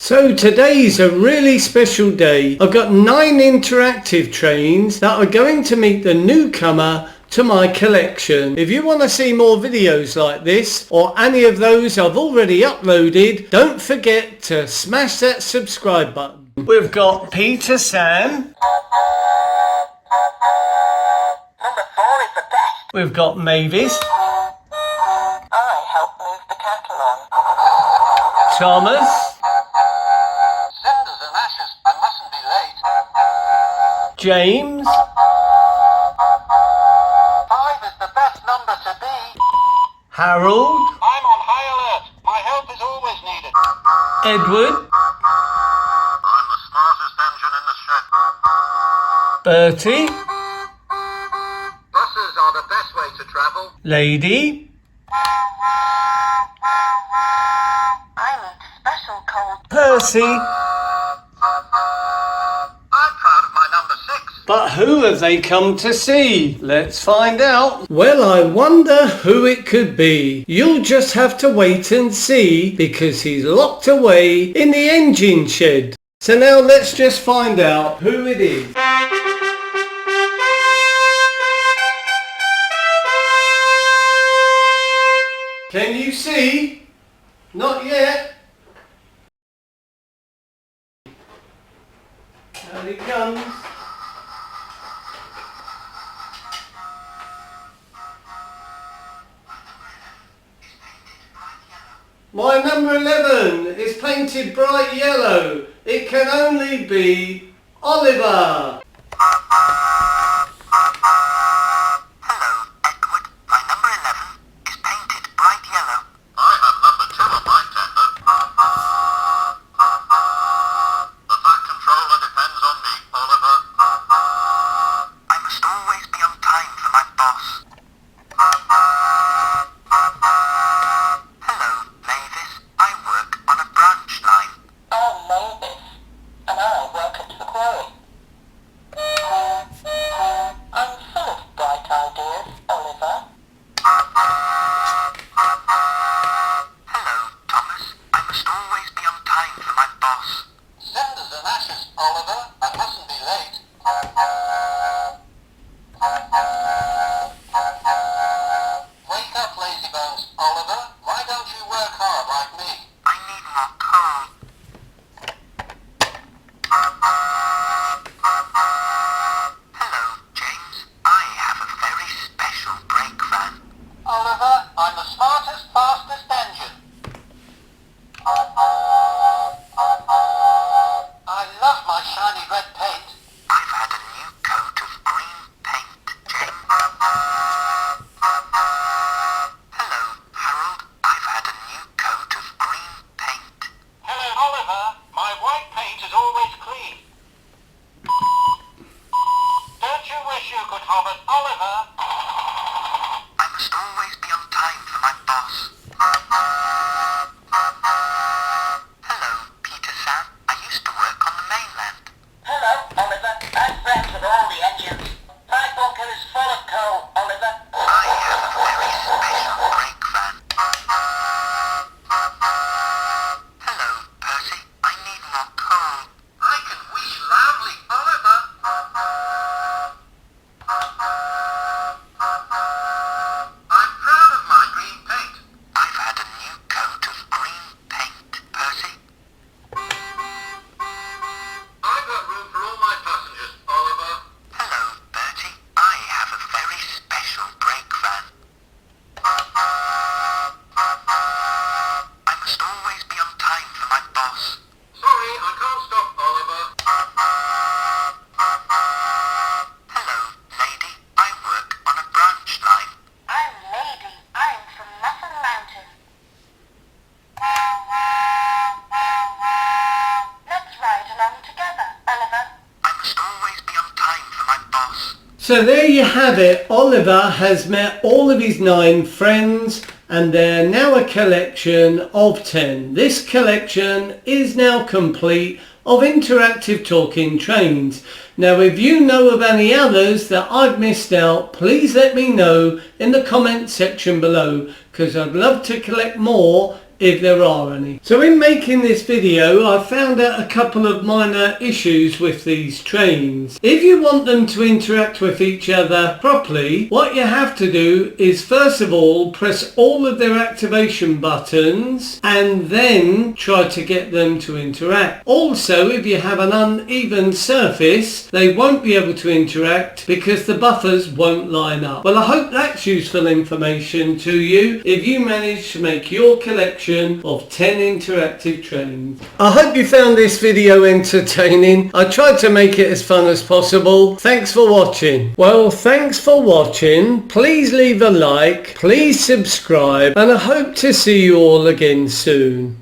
So today's a really special day. I've got 9 interactive trains that are going to meet the newcomer to my collection. If you want to see more videos like this or any of those I've already uploaded, don't forget to smash that subscribe button. We've got Peter San. Number 4 is the best. We've got Mavis. I help move the cattle on. Thomas. Cinders and ashes, I mustn't be late. James. 5 is the best number to beat. Harold. I'm on high alert. My help is always needed. Edward. I'm the smartest engine in the shed. Bertie. Buses are the best way to travel. Lady. I need special cold. Percy. I'm proud of my number 6. But who have they come to see? Let's find out. Well, I wonder who it could be. You'll just have to wait and see because he's locked away in the engine shed. So now let's just find out who it is. Can you see? Not yet. There he comes. My number 11 is painted bright yellow. It can only be Oliver. Hello, Edward. My number 11 is painted bright yellow. I have number 2 on my tender. The fat controller depends on me, Oliver. I must always be on time for my boss. Hello, Mavis. I work on a branch line. I'm Mavis, and I work at the quarry. I'm full of bright ideas, Oliver. Hello, Thomas. I must always be on time for my boss. Cinders and ashes, Oliver. I mustn't be late. Wake up, lazy bones, Oliver. Why don't you work hard like me? I need more coal. Hello, James. I have a very special brake van. Oliver, I'm the smartest, fastest engine. I love my shiny red paint. I've had a new coat of green paint, James. Hello, Harold. I've had a new coat of green paint. Hello, Oliver. My white paint is always clean. Don't you wish you could have it, Oliver? I must always be on time for my boss. Hello, Peter San. I used to work on the mainland. Hello, Oliver. I'm friends with all the engines. My bunker is full of coal, Oliver. I have a very special brake van. Hello, Percy. I need more coal. I can wish loudly, Oliver. I'm proud of my green paint. I've had a new coat of green paint, Percy. I've got room for all my passengers, Oliver. Hello, Bertie. I have a very special brake van. I must always be on time for my boss. Sorry, I can't stop, Oliver. Hello, lady. I work on a branch line. I'm Lady. I'm from Muffin Mountain. Let's ride along together, Oliver. I must always be on time for my boss. So there you have it. Oliver has met all of his 9 friends and they're now a collection of 10. This collection is now complete of interactive talking trains. Now if you know of any others that I've missed out, please let me know in the comment section below because I'd love to collect more if there are any. So in making this video, I found out a couple of minor issues with these trains. If you want them to interact with each other properly, what you have to do is first of all press all of their activation buttons and then try to get them to interact. Also, if you have an uneven surface, they won't be able to interact because the buffers won't line up. Well, I hope that's useful information to you if you manage to make your collection of 10 interactive trains. I hope you found this video entertaining. I tried to make it as fun as possible. Thanks for watching. Well, thanks for watching. Please leave a like, please subscribe, and I hope to see you all again soon.